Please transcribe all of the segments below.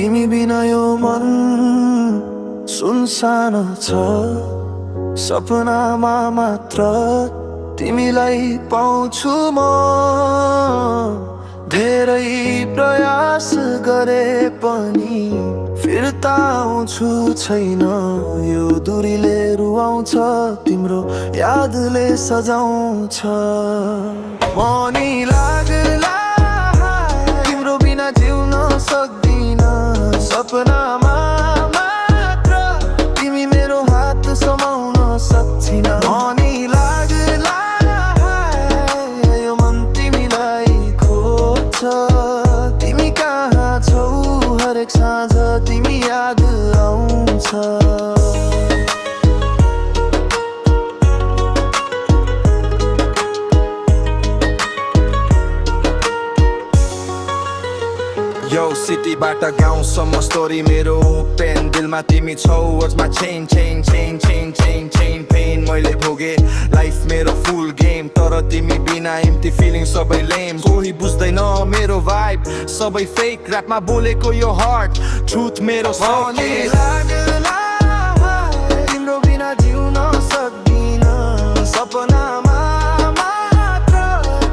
तिमी बिना यो मन सुनसान छ। सपनामा मात्र तिमीलाई पाउँछु म। धेरै प्रयास गरे पनि फिर्ता आउँछु छैन। यो दूरीले रुवाउँछ, तिम्रो यादले सजाउँछ। मनी लाग्ला तिम्रो बिना जिउन सक्दिन। सपनामा मात्र तिमी मेरो हात समाउन सक्छिन। मनी लाग्ला यो मन तिमीलाई खोज्छ। तिमी कहाँ छौ, हरेक साँझ तिमी याद आउँछ। यो सिटीबाट गाउँसम्म स्टोरी मेरो पेन। दिलमा तिमी छौ, वर्ड्स मा chain chain chain chain chain chain pain मैले भोगे। लाइफ मेरो फुल गेम, तर तिमी बिना एम्प्टी फिलिङ सबै लेम। कोही बुझ्दैन मेरो भाइब, सबै फेक ऱ्यापमा बोलेको यो हार्ट ट्रुथ मेरो मनी लाग्ला तिम्रो बिना जिउन सक्दिन। सपनामा मात्र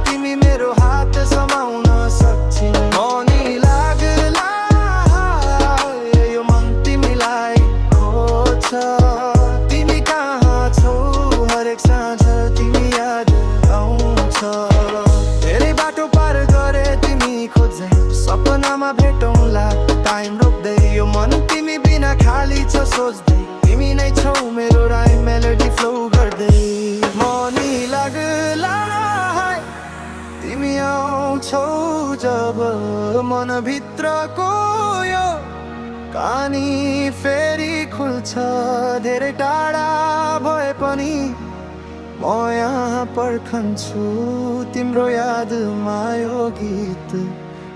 तिमी मेरो हात समाउन सक्छिन। मनी लाग्ला यो मन तिमीलाई खोज्छ। तिमी कहाँ छौ, हरेक साँझ तिमी याद आउँछ। धेरै बाटो पार गरे तिमी खोज्दै, सपनामा भेटौँला टाइम रोक्दै। यो मन तिमी बिना खाली छ सोच्दै, तिमी नै छौ मेरो राइम मेलोडी फ्लो गर्दै। मनी लाग्ला तिमी आउँछौ जब मनभित्रको यो कहानी फेरि खुल्छ। धेरै टाढा भए पनि म यहाँ पर्खन्छु। तिम्रो यादमा यो गीत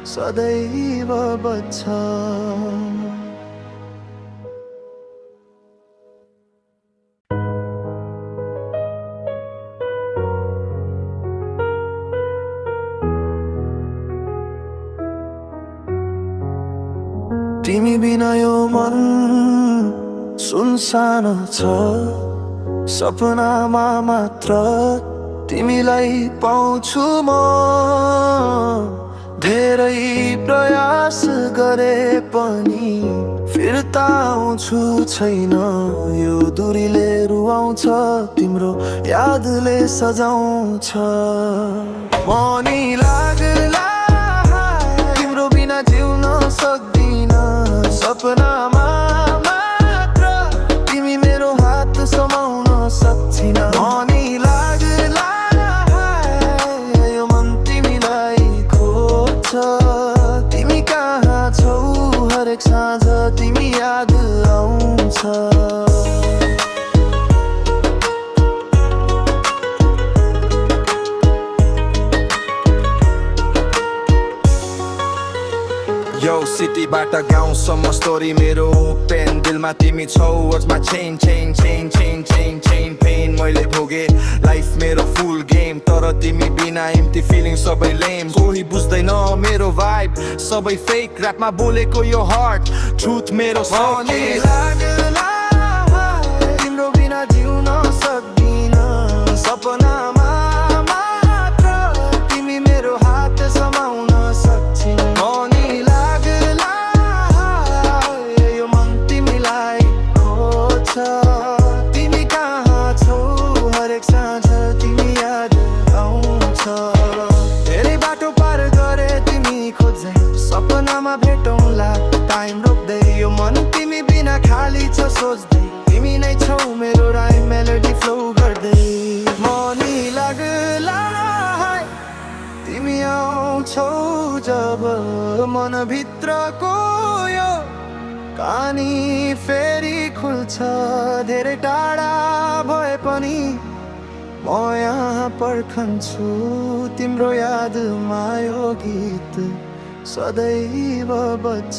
सदैव बज्छ। तिमी बिना यो मन सुनसान छ। सपनामा मात्र तिमीलाई पाउँछु म। धेरै प्रयास गरे पनि फिर्ता आउँछु छैन। यो दूरीले रुवाउँछ, तिम्रो यादले सजाउँछ। मनी लाग्ला तिम्रो बिना जिउन सक्दिन। सपनामा मात्र तिमी मेरो हात समाउन सक्छिन। मनी लाग्ला यो मन तिमीलाई खोज्छ। तिमी कहाँ छौ, हरेक साँझ तिमी याद आउँछ। यो सिटीबाट गाउँसम्म स्टोरी मेरो पेन। दिलमा तिमी छौ, वर्ड्स मा chain chain chain chain chain chain pain मैले भोगे। लाइफ मेरो फुल गेम, तर तिमी बिना एम्प्टी फिलिङ सबै लेम। कोही बुझ्दैन मेरो भाइब, सबै फेक ऱ्यापमा बोलेको यो हार्ट ट्रुथ मेरो। मनी लाग्ला तिम्रो बिना जिउन सक्दिन। सपनामा मात्र तिमी मेरो हात समाउन सक्छिन। मनी लाग्ला यो मन तिमीलाई खोज्छ। तिमी कहाँ छौ, हरेक साँझ तिमी याद आउँछ। धेरै बाटो पार गरे तिमी खोज्दै, सपनामा भेटौँला टाइम रोक्दै। यो मन तिमी बिना खाली छ सोच्दै, तिमी नै छौ मेरो राइम मेलोडी फ्लो गर्दै। मनी लाग्ला तिमी आउँछौ जब मनभित्रको यो कहानी फेरि खुल्छ। धेरै टाढा भए पनि म यहाँ पर्खन्छु। तिम्रो यादमा यो गीत सदैव बज्छ।